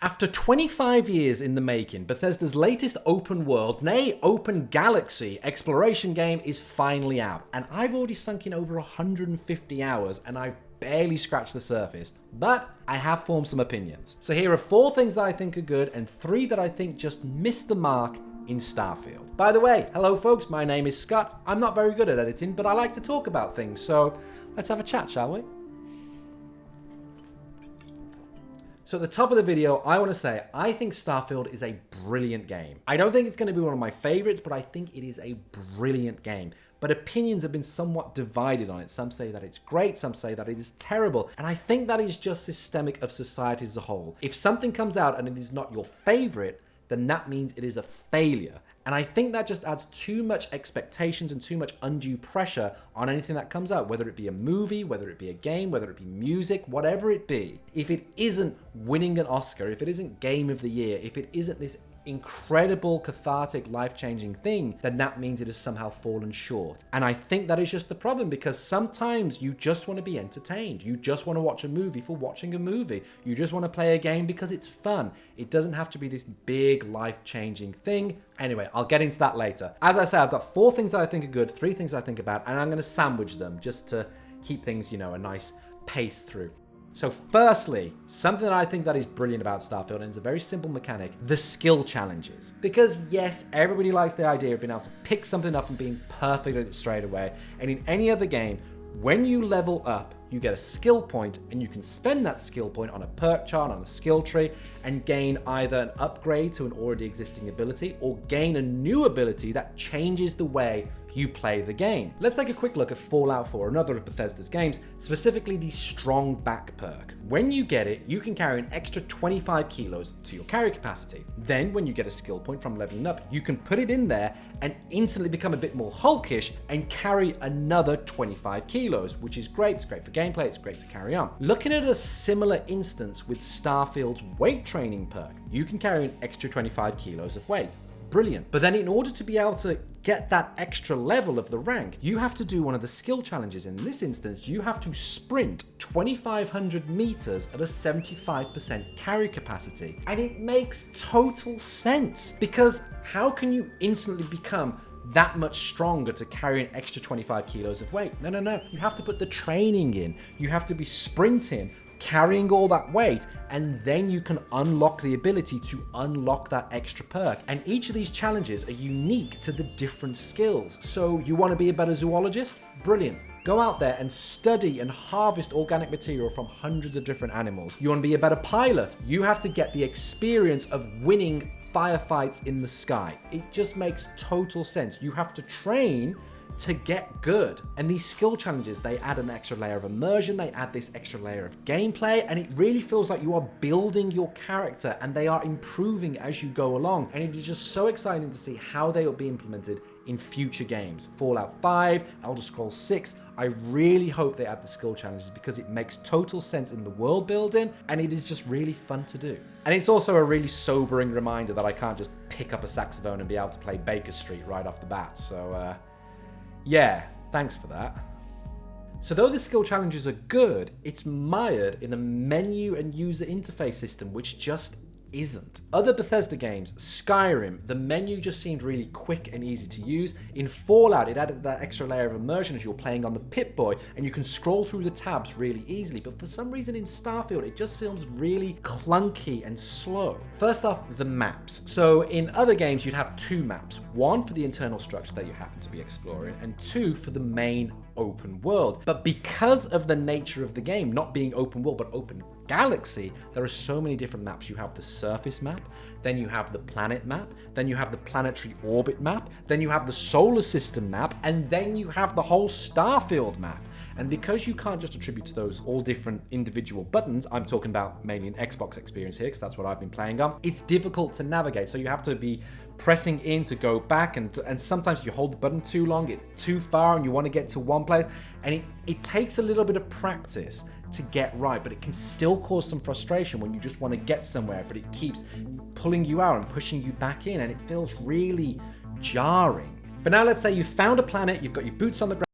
After 25 years in the making, Bethesda's latest open world, nay open galaxy exploration game is finally out, and I've already sunk in over 150 hours and I've barely scratched the surface, but I have formed some opinions. So here are 4 things that I think are good and 3 that I think just missed the mark in Starfield. By the way, hello folks, my name is Scott. I'm not very good at editing, but I like to talk about things, so let's have a chat, shall we? So at the top of the video, I want to say, I think Starfield is a brilliant game. I don't think it's going to be one of my favorites, but I think it is a brilliant game. But opinions have been somewhat divided on it. Some say that it's great, some say that it is terrible. And I think that is just systemic of society as a whole. If something comes out and it is not your favorite, then that means it is a failure. And I think that just adds too much expectations and too much undue pressure on anything that comes out, whether it be a movie, whether it be a game, whether it be music, whatever it be. If it isn't winning an Oscar, if it isn't Game of the Year, if it isn't this incredible, cathartic, life-changing thing, then that means it has somehow fallen short. And I think that is just the problem, because sometimes you just want to be entertained. You just want to watch a movie for watching a movie. You just want to play a game because it's fun. It doesn't have to be this big, life-changing thing. Anyway, I'll get into that later. As I say, I've got 4 things that I think are good, 3 things I think about, and I'm going to sandwich them just to keep things, you know, a nice pace through. So firstly, something that I think that is brilliant about Starfield, and it's a very simple mechanic, the skill challenges. Because yes, everybody likes the idea of being able to pick something up and being perfect at it straight away. And in any other game, when you level up, you get a skill point, and you can spend that skill point on a perk chart, on a skill tree, and gain either an upgrade to an already existing ability, or gain a new ability that changes the way you play the game. Let's take a quick look at Fallout 4, another of Bethesda's games, specifically the Strong Back perk. When you get it, you can carry an extra 25 kilos to your carry capacity. Then, when you get a skill point from leveling up, you can put it in there and instantly become a bit more hulkish and carry another 25 kilos, which is great. It's great for gameplay, it's great to carry on. Looking at a similar instance with Starfield's weight training perk, you can carry an extra 25 kilos of weight. Brilliant. But then in order to be able to get that extra level of the rank, you have to do one of the skill challenges. In this instance, you have to sprint 2,500 meters at a 75% carry capacity. And it makes total sense, because how can you instantly become that much stronger to carry an extra 25 kilos of weight? No. You have to put the training in. You have to be sprinting, carrying all that weight, and then you can unlock the ability to unlock that extra perk. And each of these challenges are unique to the different skills. So you want to be a better zoologist? Brilliant. Go out there and study and harvest organic material from hundreds of different animals. You want to be a better pilot? You have to get the experience of winning firefights in the sky. It just makes total sense. You have to train to get good. And these skill challenges, they add an extra layer of immersion, they add this extra layer of gameplay, and it really feels like you are building your character and they are improving as you go along. And it is just so exciting to see how they will be implemented in future games. Fallout 5, Elder Scrolls 6, I really hope they add the skill challenges, because it makes total sense in the world building and it is just really fun to do. And it's also a really sobering reminder that I can't just pick up a saxophone and be able to play Baker Street right off the bat. So, yeah, thanks for that. So though the skill challenges are good, it's mired in a menu and user interface system which just isn't. Other Bethesda games, Skyrim, the menu just seemed really quick and easy to use. In Fallout, it added that extra layer of immersion as you're playing on the Pip-Boy, and you can scroll through the tabs really easily. But for some reason in Starfield, it just feels really clunky and slow. First off, the maps. So in other games, you'd have 2 maps. One for the internal structure that you happen to be exploring, and 2 for the main open world. But because of the nature of the game, not being open world, but open galaxy, there are so many different maps. You have the surface map, then you have the planet map, then you have the planetary orbit map, then you have the solar system map, and then you have the whole Starfield map. And because you can't just attribute to those all different individual buttons, I'm talking about mainly an Xbox experience here because that's what I've been playing on, it's difficult to navigate. So you have to be pressing in to go back, and sometimes you hold the button too long, it's too far, and you want to get to one place, and it takes a little bit of practice to get right, but it can still cause some frustration when you just want to get somewhere, but it keeps pulling you out and pushing you back in, and it feels really jarring. But now let's say you've found a planet, you've got your boots on the ground,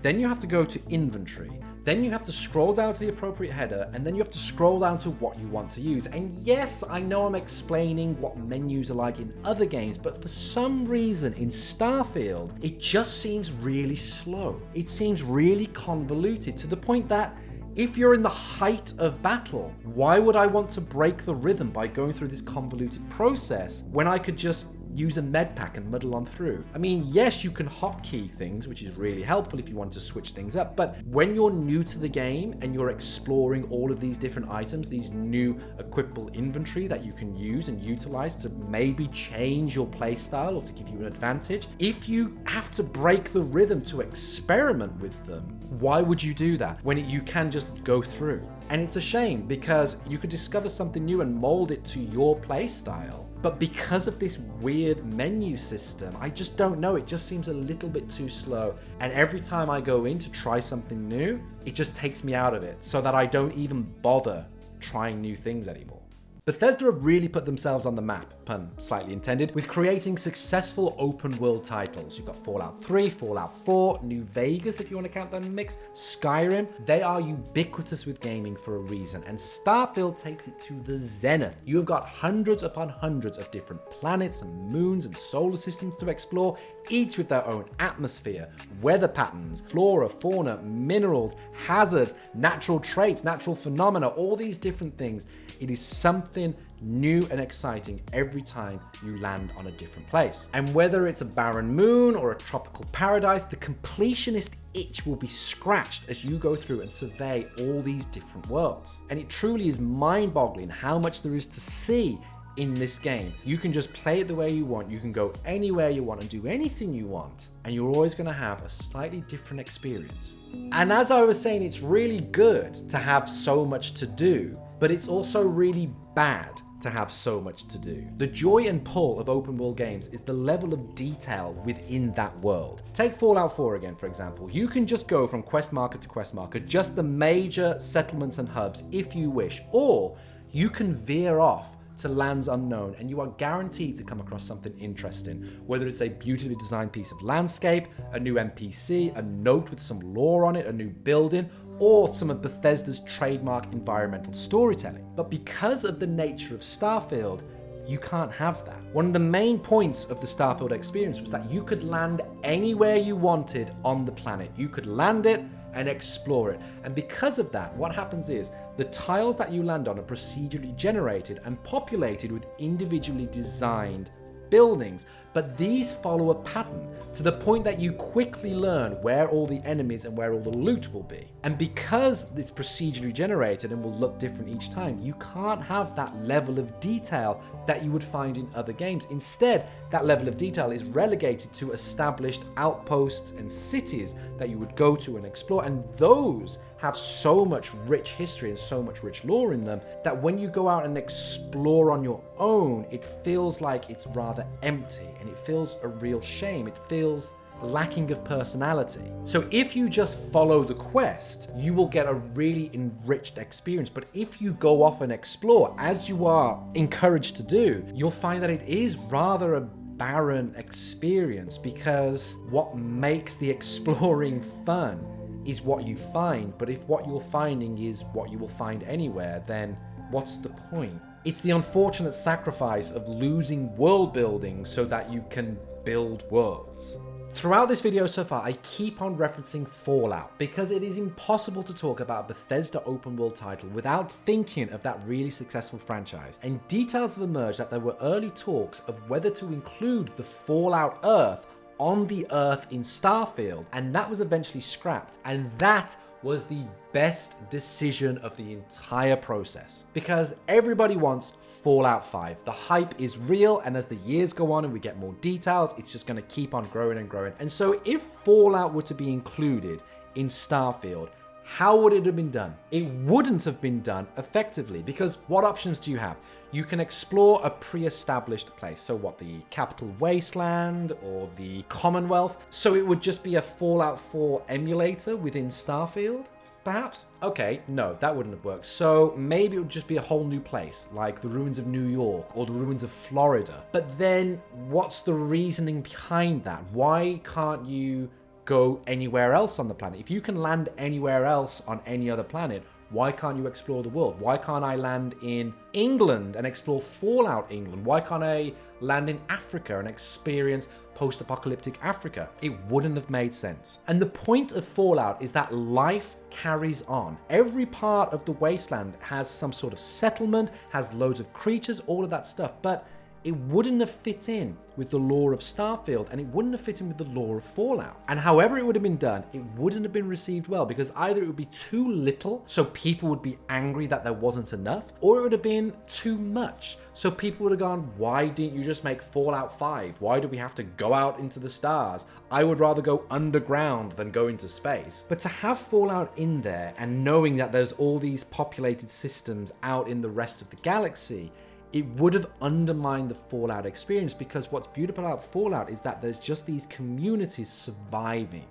then you have to go to inventory, then you have to scroll down to the appropriate header, and then you have to scroll down to what you want to use. And yes, I know I'm explaining what menus are like in other games, but for some reason in Starfield, it just seems really slow. It seems really convoluted to the point that if you're in the height of battle, why would I want to break the rhythm by going through this convoluted process when I could just use a med pack and muddle on through? I mean, yes, you can hotkey things, which is really helpful if you want to switch things up, but when you're new to the game and you're exploring all of these different items, these new equipable inventory that you can use and utilize to maybe change your playstyle or to give you an advantage, if you have to break the rhythm to experiment with them, why would you do that when you can just go through? And it's a shame because you could discover something new and mold it to your playstyle. But because of this weird menu system, I just don't know. It just seems a little bit too slow. And every time I go in to try something new, it just takes me out of it so that I don't even bother trying new things anymore. Bethesda have really put themselves on the map, pun slightly intended, with creating successful open world titles. You've got Fallout 3, Fallout 4, New Vegas if you want to count that in the mix, Skyrim. They are ubiquitous with gaming for a reason, and Starfield takes it to the zenith. You have got hundreds upon hundreds of different planets and moons and solar systems to explore, each with their own atmosphere, weather patterns, flora, fauna, minerals, hazards, natural traits, natural phenomena, all these different things. It is something new and exciting every time you land on a different place. And whether it's a barren moon or a tropical paradise, the completionist itch will be scratched as you go through and survey all these different worlds. And it truly is mind-boggling how much there is to see in this game. You can just play it the way you want. You can go anywhere you want and do anything you want. And you're always going to have a slightly different experience. And as I was saying, it's really good to have so much to do, but it's also really bad to have so much to do. The joy and pull of open world games is the level of detail within that world. Take Fallout 4 again, for example. You can just go from quest marker to quest marker, just the major settlements and hubs if you wish, or you can veer off to lands unknown and you are guaranteed to come across something interesting, whether it's a beautifully designed piece of landscape, a new NPC, a note with some lore on it, a new building, or some of Bethesda's trademark environmental storytelling. But because of the nature of Starfield, you can't have that. One of the main points of the Starfield experience was that you could land anywhere you wanted on the planet. You could land it and explore it. And because of that, what happens is the tiles that you land on are procedurally generated and populated with individually designed buildings, but these follow a pattern to the point that you quickly learn where all the enemies and where all the loot will be. And because it's procedurally generated and will look different each time, you can't have that level of detail that you would find in other games. Instead, that level of detail is relegated to established outposts and cities that you would go to and explore, and those have so much rich history and so much rich lore in them that when you go out and explore on your own, it feels like it's rather empty and it feels a real shame. It feels lacking of personality. So if you just follow the quest, you will get a really enriched experience. But if you go off and explore, as you are encouraged to do, you'll find that it is rather a barren experience, because what makes the exploring fun is what you find. But if what you're finding is what you will find anywhere, then what's the point? It's the unfortunate sacrifice of losing world building so that you can build worlds. Throughout this video so far, I keep on referencing Fallout because it is impossible to talk about a Bethesda open world title without thinking of that really successful franchise. And details have emerged that there were early talks of whether to include the Fallout Earth on the Earth in Starfield, and that was eventually scrapped. And that was the best decision of the entire process, because everybody wants Fallout 5. The hype is real, and as the years go on and we get more details, it's just going to keep on growing and growing. And so if Fallout were to be included in Starfield, how would it have been done? It wouldn't have been done effectively, because what options do you have? You can explore a pre-established place. So what, the Capital Wasteland or the Commonwealth? So it would just be a Fallout 4 emulator within Starfield, perhaps? Okay, no, that wouldn't have worked. So maybe it would just be a whole new place, like the ruins of New York or the ruins of Florida. But then what's the reasoning behind that? Why can't you go anywhere else on the planet? If you can land anywhere else on any other planet, why can't you explore the world? Why can't I land in England and explore Fallout England? Why can't I land in Africa and experience post-apocalyptic Africa? It wouldn't have made sense. And the point of Fallout is that life carries on. Every part of the wasteland has some sort of settlement, has loads of creatures, all of that stuff, but it wouldn't have fit in with the lore of Starfield, and it wouldn't have fit in with the lore of Fallout. And however it would have been done, it wouldn't have been received well, because either it would be too little, so people would be angry that there wasn't enough, or it would have been too much, so people would have gone, why didn't you just make Fallout 5? Why do we have to go out into the stars? I would rather go underground than go into space. But to have Fallout in there, and knowing that there's all these populated systems out in the rest of the galaxy, it would have undermined the Fallout experience, because what's beautiful about Fallout is that there's just these communities surviving.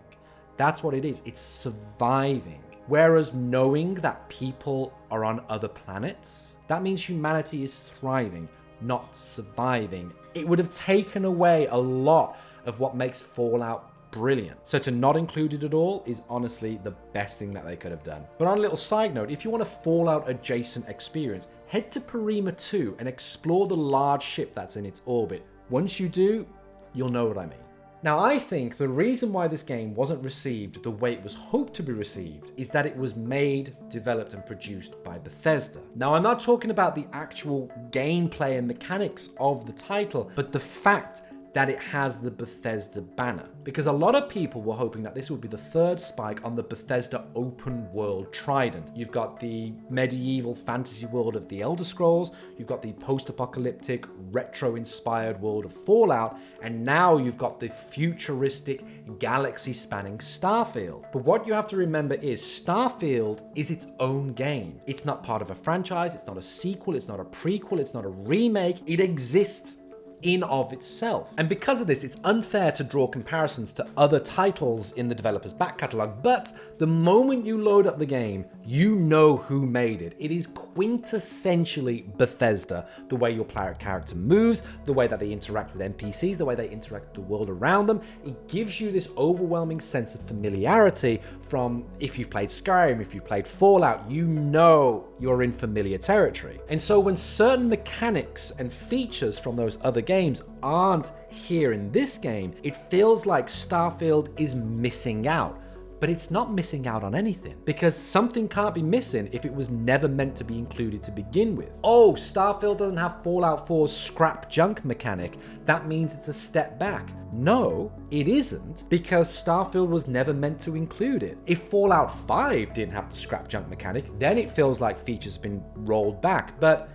That's what it is. It's surviving. Whereas knowing that people are on other planets, that means humanity is thriving, not surviving. It would have taken away a lot of what makes Fallout brilliant. So to not include it at all is honestly the best thing that they could have done. But on a little side note, if you want a Fallout adjacent experience, head to Porrima 2 and explore the large ship that's in its orbit. Once you do, you'll know what I mean. Now, I think the reason why this game wasn't received the way it was hoped to be received is that it was made, developed, and produced by Bethesda. Now, I'm not talking about the actual gameplay and mechanics of the title, but the fact that it has the Bethesda banner. Because a lot of people were hoping that this would be the third spike on the Bethesda open world trident. You've got the medieval fantasy world of the Elder Scrolls, you've got the post-apocalyptic, retro-inspired world of Fallout, and now you've got the futuristic, galaxy-spanning Starfield. But what you have to remember is Starfield is its own game. It's not part of a franchise, it's not a sequel, it's not a prequel, it's not a remake. It exists in of itself. And because of this, it's unfair to draw comparisons to other titles in the developer's back catalogue, but the moment you load up the game, you know who made it. It is quintessentially Bethesda. The way your character moves, the way that they interact with NPCs, the way they interact with the world around them, it gives you this overwhelming sense of familiarity from, if you've played Skyrim, if you've played Fallout, you know you're in familiar territory. And so when certain mechanics and features from those other games aren't here in this game, it feels like Starfield is missing out. But it's not missing out on anything, because something can't be missing if it was never meant to be included to begin with. Oh, Starfield doesn't have Fallout 4's scrap junk mechanic. That means it's a step back. No, it isn't, because Starfield was never meant to include it. If Fallout 5 didn't have the scrap junk mechanic, then it feels like features have been rolled back. But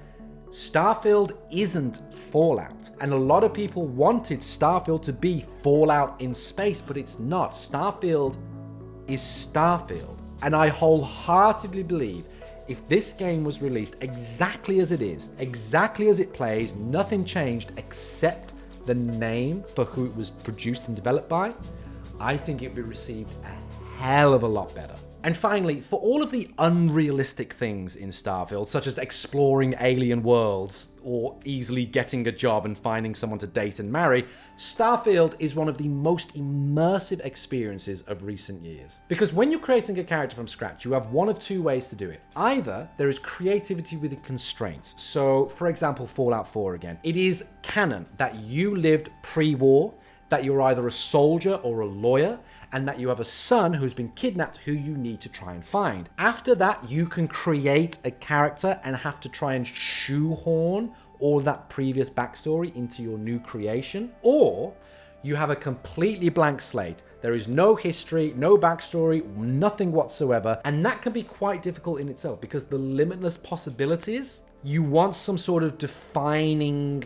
Starfield isn't Fallout, and a lot of people wanted Starfield to be Fallout in space, but it's not. Starfield is Starfield, and I wholeheartedly believe if this game was released exactly as it is, exactly as it plays, nothing changed except the name for who it was produced and developed by, I think it would be received a hell of a lot better. And finally, for all of the unrealistic things in Starfield, such as exploring alien worlds or easily getting a job and finding someone to date and marry, Starfield is one of the most immersive experiences of recent years. Because when you're creating a character from scratch, you have one of two ways to do it. Either there is creativity with constraints. So, for example, Fallout 4 again. It is canon that you lived pre-war, that you're either a soldier or a lawyer, and that you have a son who's been kidnapped who you need to try and find. After that, you can create a character and have to try and shoehorn all that previous backstory into your new creation. Or you have a completely blank slate. There is no history, no backstory, nothing whatsoever. And that can be quite difficult in itself, because the limitless possibilities, you want some sort of defining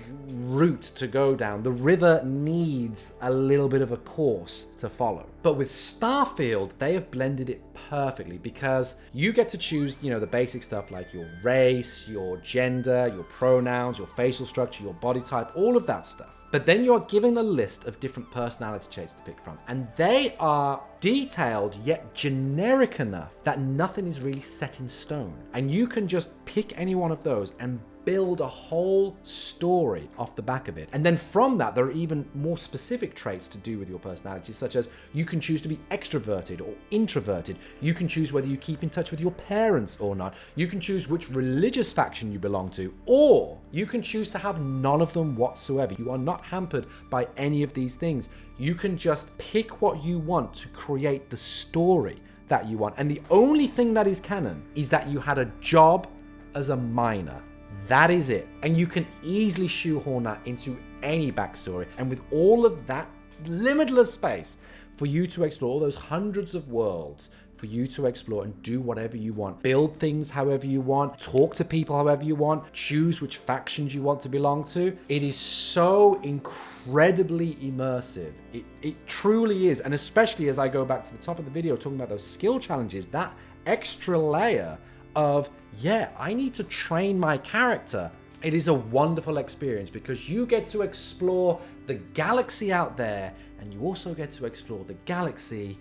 route to go down. The river needs a little bit of a course to follow. But with Starfield, they have blended it perfectly, because you get to choose, the basic stuff like your race, your gender, your pronouns, your facial structure, your body type, all of that stuff. But then you're given a list of different personality traits to pick from, and they are detailed yet generic enough that nothing is really set in stone. And you can just pick any one of those and build a whole story off the back of it. And then from that, there are even more specific traits to do with your personality, such as you can choose to be extroverted or introverted. You can choose whether you keep in touch with your parents or not. You can choose which religious faction you belong to, or you can choose to have none of them whatsoever. You are not hampered by any of these things. You can just pick what you want to create the story that you want. And the only thing that is canon is that you had a job as a miner. That is it. And you can easily shoehorn that into any backstory. And with all of that limitless space for you to explore, all those hundreds of worlds for you to explore and do whatever you want, build things however you want, talk to people however you want, choose which factions you want to belong to. It is so incredibly immersive. It truly is. And especially as I go back to the top of the video talking about those skill challenges, that extra layer of, yeah, I need to train my character. It is a wonderful experience because you get to explore the galaxy out there and you also get to explore the galaxy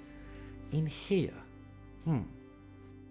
in here.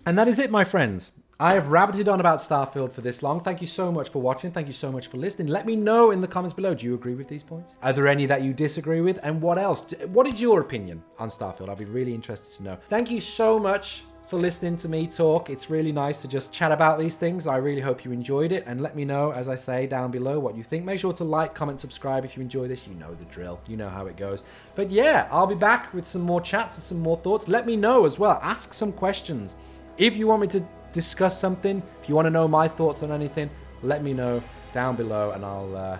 And that is it, my friends. I have rabbited on about Starfield for this long. Thank you so much for watching. Thank you so much for listening. Let me know in the comments below, do you agree with these points? Are there any that you disagree with? And what else? What is your opinion on Starfield? I'd be really interested to know. Thank you so much for listening to me talk. It's really nice to just chat about these things. I really hope you enjoyed it, and let me know, as I say, down below what you think. Make sure to like, comment, subscribe if you enjoy this. You know the drill. You know how it goes. But yeah, I'll be back with some more chats, with some more thoughts. Let me know as well. Ask some questions. If you want me to discuss something, if you want to know my thoughts on anything, let me know down below and I'll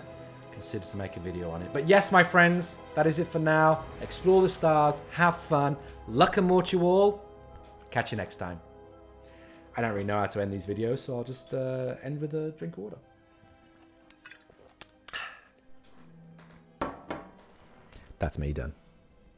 consider to make a video on it. But yes, my friends, that is it for now. Explore the stars, have fun, luck and more to you all. Catch you next time. I don't really know how to end these videos, so I'll just end with a drink of water. That's me done.